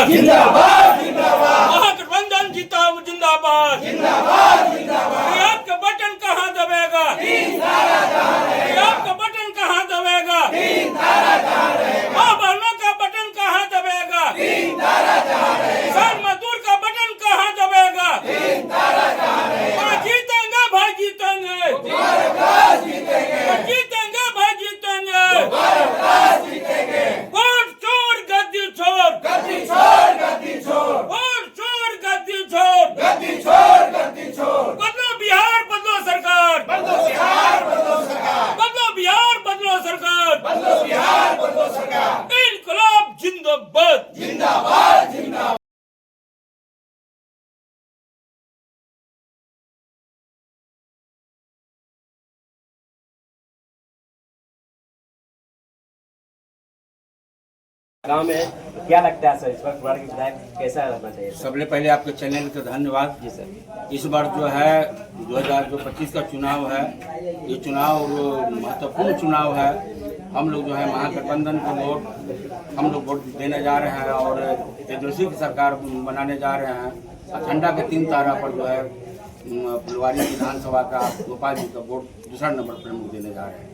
जिंदाबाद जिंदाबाद, महागठबंधन जीता जिंदाबाद जिंदाबाद जिंदाबाद। आपका बटन कहाँ दबेगा? आपका बटन कहाँ दबेगा? माँ बहनों का बटन कहाँ दबेगा? किसान मजदूर का बटन कहाँ दबेगा? हाँ, जीतेंगे भाई जीतेंगे, जीतेंगे भाई जीतेंगे। वोट चोर गद्दी छोड़, गद्दी छोड़ गद्दी छोड़, वोट चोर गद्दी छोड़, गद्दी छोड़ गद्दी छोड़। बदलो बिहार बदलो सरकार, बदलो बिहार बदलो सरकार, बदलो बिहार बदलो सरकार, बदलो बिहार बदलो सरकार। इनकलाब जिंदाबाद। जिंदाबाद जिंदाबाद। गांव में क्या लगता है सर, इस वक्त वार्ड के विधायक कैसा रहना चाहिए? सबसे पहले आपके चैनल का धन्यवाद। जी सर। इस बार जो है 2025 का चुनाव है, ये चुनाव महत्वपूर्ण चुनाव है। हम लोग जो है महागठबंधन को वोट देने जा रहे हैं और तेजस्वी की सरकार बनाने जा रहे हैं। झंडा के 3 तारा पर जो है फुलवारी विधानसभा का गोपाल जी का वोट दूसरा नंबर पर हम देने जा रहे हैं।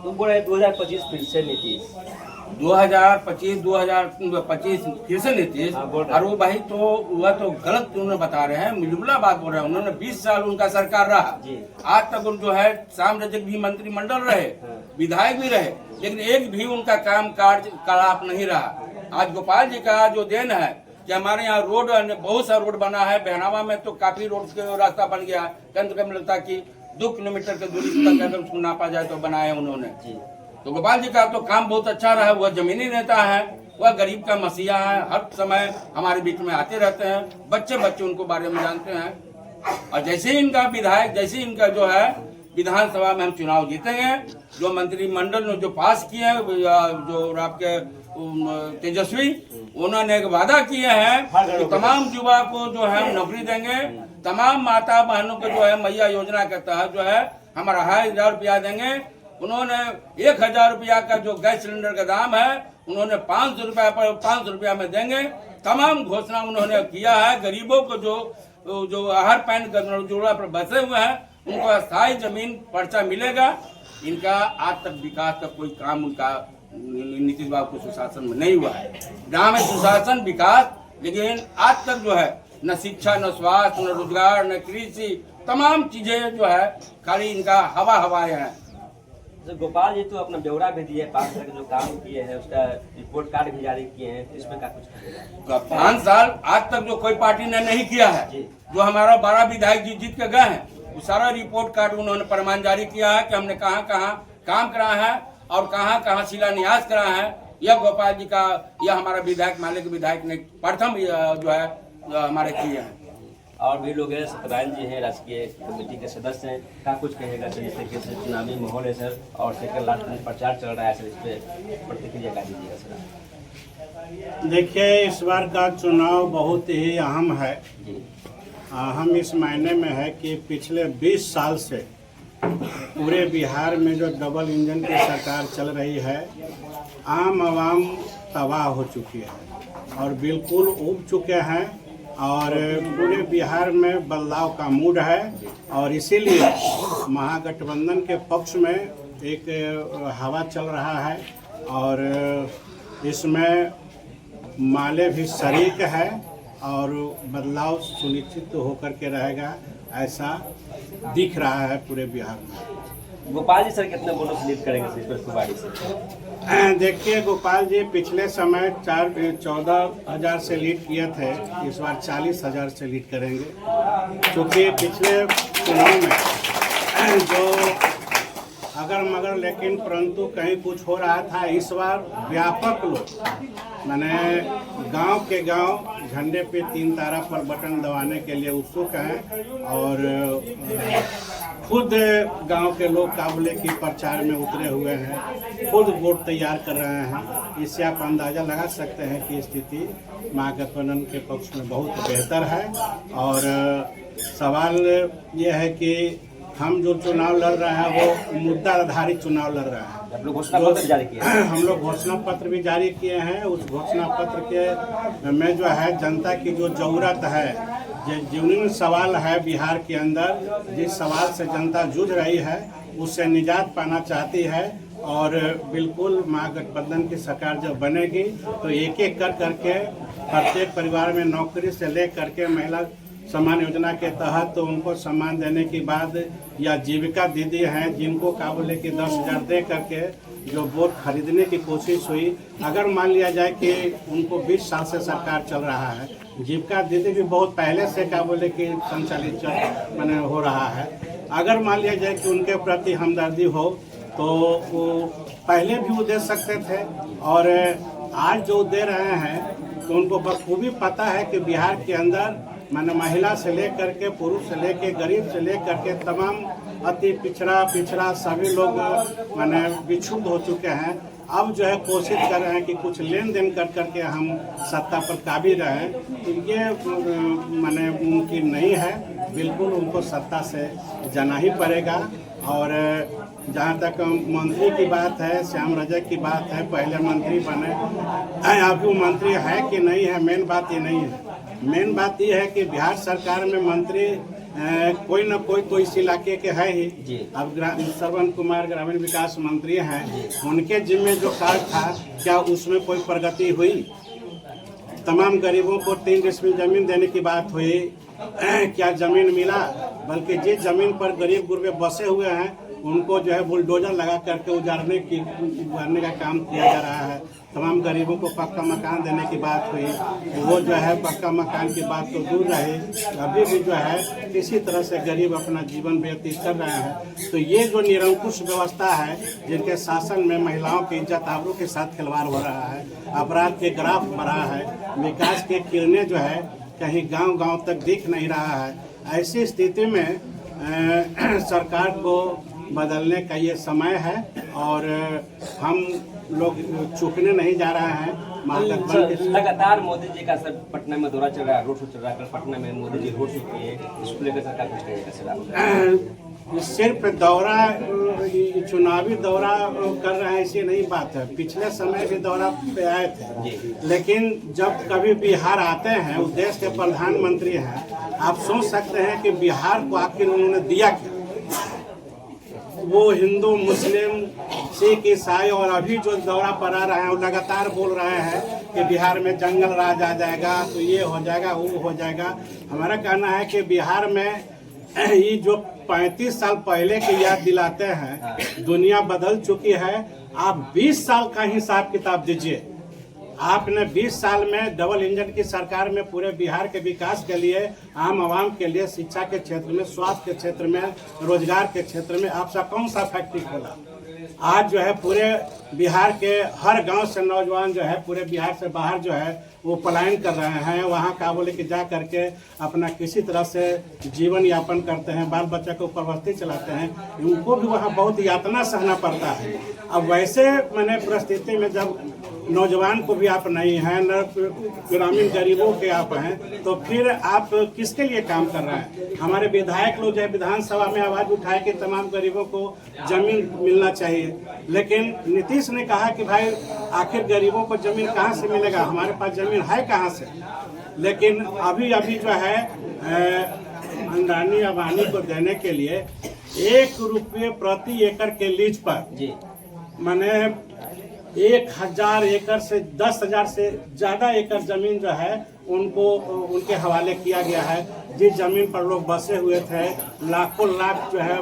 तुम बोल रहे 2025 फिर से नीतीश, 2025 फिर से नीतीश। हाँ, बोल रहे हैं। और वो भाई तो वह तो गलत उन्होंने बता रहे हैं, जुमला बात बोल रहे हैं। उन्होंने 20 साल उनका सरकार रहा जी। आज तक उन जो है साम्राज्यिक भी मंत्रिमंडल रहे, हाँ। विधायक भी रहे, लेकिन एक भी उनका काम कार्य कलाप नहीं रहा। आज गोपाल जी का जो देन है कि हमारे यहाँ रोड बहुत सा रोड बना है। बहनावा में तो काफी रोड के रास्ता बन गया है। कम से कम लगता है कि 2 किलोमीटर की दूरी तक अगर उसको नापा जाए तो बनाए उन्होंने। तो गोपाल जी का तो काम बहुत अच्छा रहा। वह जमीनी नेता है, वह गरीब का मसीहा है, हर समय हमारे बीच में आते रहते हैं। बच्चे उनको बारे में जानते हैं। और जैसे ही इनका विधायक, जैसे ही इनका जो है विधानसभा में हम चुनाव जीतेंगे, जो मंत्रिमंडल ने जो पास किए हैं, जो आपके तेजस्वी, उन्होंने एक वादा किए हैं कि तमाम युवा को जो है नौकरी देंगे। तमाम माता बहनों को जो है मैया योजना के तहत जो है हम 2,500 रुपया देंगे। उन्होंने 1,000 रुपया का जो गैस सिलेंडर का दाम है उन्होंने 500 रुपया पर 500 रुपया में देंगे। तमाम घोषणा उन्होंने किया है। गरीबों को जो आहार पैन जोड़ा पर बसे हुए हैं उनको स्थायी जमीन पर्चा मिलेगा। इनका आज तक विकास का कोई काम उनका नीतीश बाबू के सुशासन में नहीं हुआ है। गाँव में सुशासन विकास, लेकिन आज तक जो है न शिक्षा, न स्वास्थ्य, न रोजगार, न कृषि, तमाम चीजें जो है खाली इनका हवाएं हैं। तो गोपाल जी तो अपना ब्यौरा भी दिए, 5 साल के जो काम किए हैं उसका रिपोर्ट कार्ड भी जारी किए हैं, इसमें क्या कुछ कहेगा? 5 साल आज तक जो कोई पार्टी ने नहीं किया है। जो हमारा 12 विधायक जीत के गए हैं वो सारा रिपोर्ट कार्ड उन्होंने प्रमाण जारी किया है कि हमने कहाँ कहाँ काम करा है और कहाँ कहाँ शिलान्यास करा है। यह गोपाल जी का, यह हमारा विधायक माले के विधायक ने प्रथम जो है हमारे किए हैं। और भी लोग हैं, प्रधान जी हैं, राजकीय कमेटी के सदस्य हैं, क्या कुछ कहेगा सर? जिस तरीके से चुनावी माहौल है सर और सेकंड लास्ट में प्रचार चल रहा है सर, इस पर प्रतिक्रिया क्या दीजिएगा सर? देखिए, इस बार का चुनाव बहुत ही अहम है। अहम इस मायने में है कि पिछले 20 साल से पूरे बिहार में जो डबल इंजन की सरकार चल रही है, आम आवाम तबाह हो चुकी है और बिल्कुल उब चुके हैं और पूरे बिहार में बदलाव का मूड है। और इसीलिए महागठबंधन के पक्ष में एक हवा चल रहा है और इसमें माले भी शरीक है और बदलाव सुनिश्चित होकर के रहेगा, ऐसा दिख रहा है पूरे बिहार में। गोपाल जी सर कितने वोटों से लीड करेंगे इस पर फुलवारी से? देखिए, गोपाल जी पिछले समय 14,000 से लीड किए थे, इस बार 40,000 से लीड करेंगे। क्योंकि पिछले चुनाव में जो अगर मगर लेकिन परंतु कहीं कुछ हो रहा था, इस बार व्यापक लोग माने गांव के गांव झंडे पे 3 तारा पर बटन दबाने के लिए उत्सुक हैं और खुद गांव के लोग काबुले की प्रचार में उतरे हुए हैं, खुद वोट तैयार कर रहे हैं। इससे आप अंदाज़ा लगा सकते हैं कि स्थिति महागठबंधन के पक्ष में बहुत बेहतर है। और सवाल ये है कि हम जो चुनाव लड़ रहे हैं वो मुद्दा आधारित चुनाव लड़ रहे हैं। आप लोग घोषणा पत्र जारी किए हैं? हम लोग घोषणा पत्र भी जारी किए हैं। उस घोषणा पत्र के में जो है जनता की जो जरूरत है, जो जेन्युइन सवाल है बिहार के अंदर, जिस सवाल से जनता जूझ रही है उससे निजात पाना चाहती है। और बिल्कुल महागठबंधन की सरकार जब बनेगी तो एक एक कर करके प्रत्येक परिवार में नौकरी से ले करके महिला सम्मान योजना के तहत तो उनको सम्मान देने के बाद, या जीविका दीदी हैं जिनको क्या बोले कि 10,000 दे करके जो वोट खरीदने की कोशिश हुई, अगर मान लिया जाए कि उनको 20 साल से सरकार चल रहा है, जीविका दीदी भी बहुत पहले से क्या बोले कि संचालित मैंने हो रहा है, अगर मान लिया जाए कि उनके प्रति हमदर्दी हो तो वो पहले भी वो दे सकते थे। और आज जो दे रहे हैं तो उनको बखूबी पता है कि बिहार के अंदर माने महिला से लेकर के पुरुष से लेकर गरीब से लेकर के तमाम अति पिछड़ा सभी लोग माने विक्षुब्ध हो चुके हैं। अब जो है कोशिश कर रहे हैं कि कुछ लेन देन कर करके हम सत्ता पर काबिज रहें, तो ये माने मुमकिन नहीं है। बिल्कुल उनको सत्ता से जाना ही पड़ेगा। और जहाँ तक मंत्री की बात है, श्याम रजक की बात है, पहले मंत्री बने, अभी वो मंत्री है कि नहीं है, मेन बात ये नहीं है। मेन बात ये है कि बिहार सरकार में मंत्री कोई न कोई तो इस इलाके के है ही। अब श्रवण कुमार ग्रामीण विकास मंत्री हैं, उनके जिम्मे जो कार्य था क्या उसमें कोई प्रगति हुई? तमाम गरीबों को 3 डिसमिल जमीन देने की बात हुई, क्या जमीन मिला? बल्कि जिस जमीन पर गरीब गुरबे बसे हुए हैं उनको जो है बुलडोजर लगा करके उजाड़ने का काम किया जा रहा है। तमाम गरीबों को पक्का मकान देने की बात हुई, वो जो है पक्का मकान की बात तो दूर रही, अभी भी जो है किसी तरह से गरीब अपना जीवन व्यतीत कर रहे हैं। तो ये जो निरंकुश व्यवस्था है, जिनके शासन में महिलाओं की इज्जत आबरू के साथ खिलवाड़ हो रहा है, अपराध के ग्राफ बढ़ा है, विकास के किरणें जो है कहीं गांव-गांव तक दिख नहीं रहा है, ऐसी स्थिति में सरकार को बदलने का ये समय है। और हम लोग चूकने नहीं जा रहे हैं। लगातार मोदी जी का सर पटना में दौरा चल रहा है, रोड शो चल रहा है, पटना में मोदी जी रोड शो किए, इसको लेकर सरकार कुछ कहेगा? सिर्फ दौरा, चुनावी दौरा कर रहे हैं ऐसी नहीं बात है, पिछले समय भी दौरा पे आए थे। लेकिन जब कभी बिहार आते हैं, उस देश के प्रधानमंत्री हैं, आप सोच सकते हैं कि बिहार को आखिर उन्होंने दिया क्या? वो हिंदू मुस्लिम सिख ईसाई और अभी जो दौरा पर आ रहे हैं वो लगातार बोल रहे हैं कि बिहार में जंगल राज आ जाएगा, तो ये हो जाएगा, वो हो जाएगा। हमारा कहना है कि बिहार में ये जो 35 साल पहले की याद दिलाते हैं, दुनिया बदल चुकी है। आप 20 साल का हिसाब किताब दीजिए। आपने 20 साल में डबल इंजन की सरकार में पूरे बिहार के विकास के लिए, आम आवाम के लिए, शिक्षा के क्षेत्र में, स्वास्थ्य के क्षेत्र में, रोजगार के क्षेत्र में आपका कौन सा फैक्ट्री खोला? आज जो है पूरे बिहार के हर गांव से नौजवान जो है पूरे बिहार से बाहर जो है वो पलायन कर रहे हैं। वहाँ क्या बोले कि जा करके अपना किसी तरह से जीवन यापन करते हैं, बाल बच्चा को परवस्ती चलाते हैं, उनको भी वहाँ बहुत यातना सहना पड़ता है। अब वैसे मैंने परिस्थिति में जब नौजवान को भी आप नहीं हैं, न ग्रामीण गरीबों के आप हैं, तो फिर आप किसके लिए काम कर रहे हैं? हमारे विधायक लोग जो है विधानसभा में आवाज उठाए कि तमाम गरीबों को जमीन मिलना चाहिए, लेकिन नीतीश ने कहा कि भाई आखिर गरीबों को जमीन कहाँ से मिलेगा, हमारे पास जमीन है कहाँ से? लेकिन अभी जो है अंडानी अबानी को देने के लिए 1 रुपये प्रति एकड़ के लीज पर माने 1000 एकड़ से 10,000 से ज्यादा एकड़ जमीन जो है उनको उनके हवाले किया गया है। जिस जमीन पर लोग बसे हुए थे, लाखों लाख जो है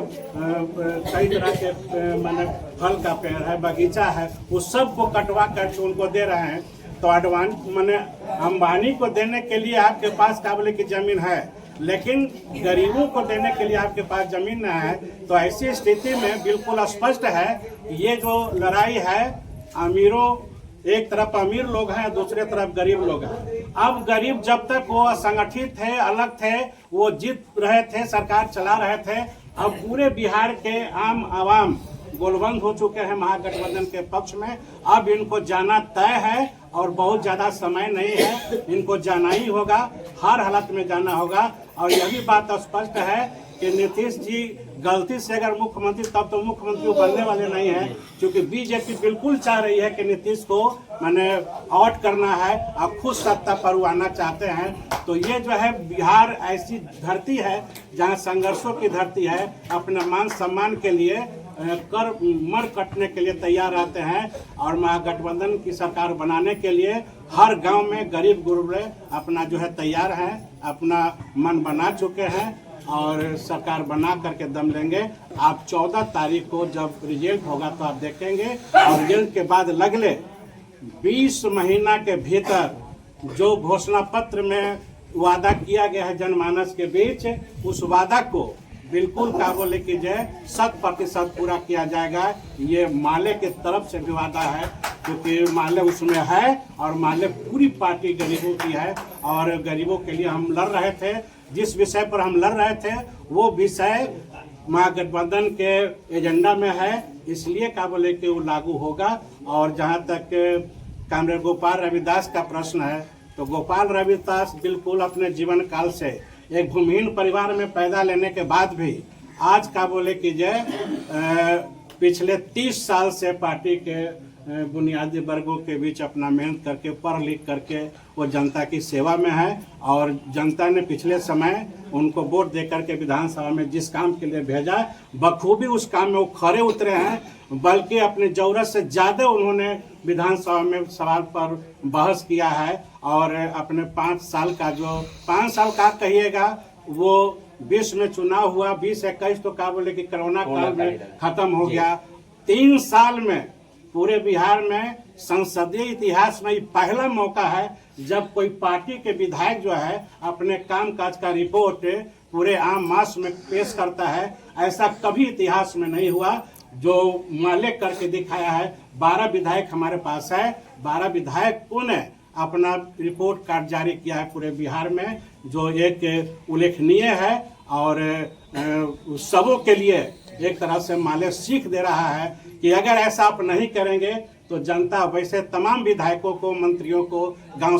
कई तरह के माने फल का पेड़ है, बगीचा है, उस सब को कटवा करके उनको दे रहे हैं। तो अडवाणी माने अंबानी को देने के लिए आपके पास काबिल की जमीन है, लेकिन गरीबों को देने के लिए आपके पास जमीन न है। तो ऐसी स्थिति में बिल्कुल स्पष्ट है ये जो लड़ाई है, अमीरों एक तरफ अमीर लोग हैं, दूसरे तरफ गरीब लोग हैं। अब गरीब जब तक वो असंगठित थे, अलग थे, वो जीत रहे थे, सरकार चला रहे थे। अब पूरे बिहार के आम आवाम गोलबंद हो चुके हैं महागठबंधन के पक्ष में। अब इनको जाना तय है और बहुत ज्यादा समय नहीं है, इनको जाना ही होगा, हर हालत में जाना होगा। और यही बात स्पष्ट है कि नीतीश जी गलती से अगर मुख्यमंत्री, तब तो मुख्यमंत्री बनने वाले नहीं है, क्योंकि बीजेपी बिल्कुल चाह रही है कि नीतीश को मैंने आउट करना है और खुद सत्ता पर आना चाहते हैं। तो ये जो है बिहार ऐसी धरती है जहाँ संघर्षों की धरती है, अपने मान सम्मान के लिए कर मर कटने के लिए तैयार रहते हैं। और महागठबंधन की सरकार बनाने के लिए हर गांव में गरीब गुरबे अपना जो है तैयार हैं, अपना मन बना चुके हैं और सरकार बना करके दम लेंगे। आप 14 तारीख को जब रिजल्ट होगा तो आप देखेंगे, और रिजल्ट के बाद लगले 20 महीना के भीतर जो घोषणा पत्र में वादा किया गया है जनमानस के बीच, उस वादा को बिल्कुल का बोले कि जो 100% पूरा किया जाएगा। ये माले की तरफ से भी वादा है, क्योंकि माले उसमें है और माले पूरी पार्टी गरीबों की है और गरीबों के लिए हम लड़ रहे थे। जिस विषय पर हम लड़ रहे थे वो विषय महागठबंधन के एजेंडा में है, इसलिए का बोले कि वो लागू होगा। और जहाँ तक कामरेड गोपाल रविदास का प्रश्न है, तो गोपाल रविदास बिल्कुल अपने जीवन काल से एक भूमिहीन परिवार में पैदा लेने के बाद भी आज का बोले कि जय पिछले 30 साल से पार्टी के बुनियादी वर्गों के बीच अपना मेहनत करके पढ़ लिख करके वो जनता की सेवा में है। और जनता ने पिछले समय उनको वोट दे करके विधानसभा में जिस काम के लिए भेजा, बखूबी उस काम में वो खरे उतरे हैं, बल्कि अपनी जरूरत से ज़्यादा उन्होंने विधानसभा में सवाल पर बहस किया है। और अपने 5 साल का जो 5 साल का कहिएगा, वो 20 में चुनाव हुआ, 20-21 तो क्या बोले कि कोरोना काल में खत्म हो गया। 3 साल में पूरे बिहार में संसदीय इतिहास में पहला मौका है जब कोई पार्टी के विधायक जो है अपने कामकाज का रिपोर्ट पूरे आम मास में पेश करता है। ऐसा कभी इतिहास में नहीं हुआ जो माले करके दिखाया है। 12 विधायक हमारे पास है, 12 विधायकों ने अपना रिपोर्ट कार्ड जारी किया है पूरे बिहार में, जो एक उल्लेखनीय है और सबों के लिए एक तरह से माले सीख दे रहा है कि अगर ऐसा आप नहीं करेंगे तो जनता वैसे तमाम विधायकों को, मंत्रियों को गांव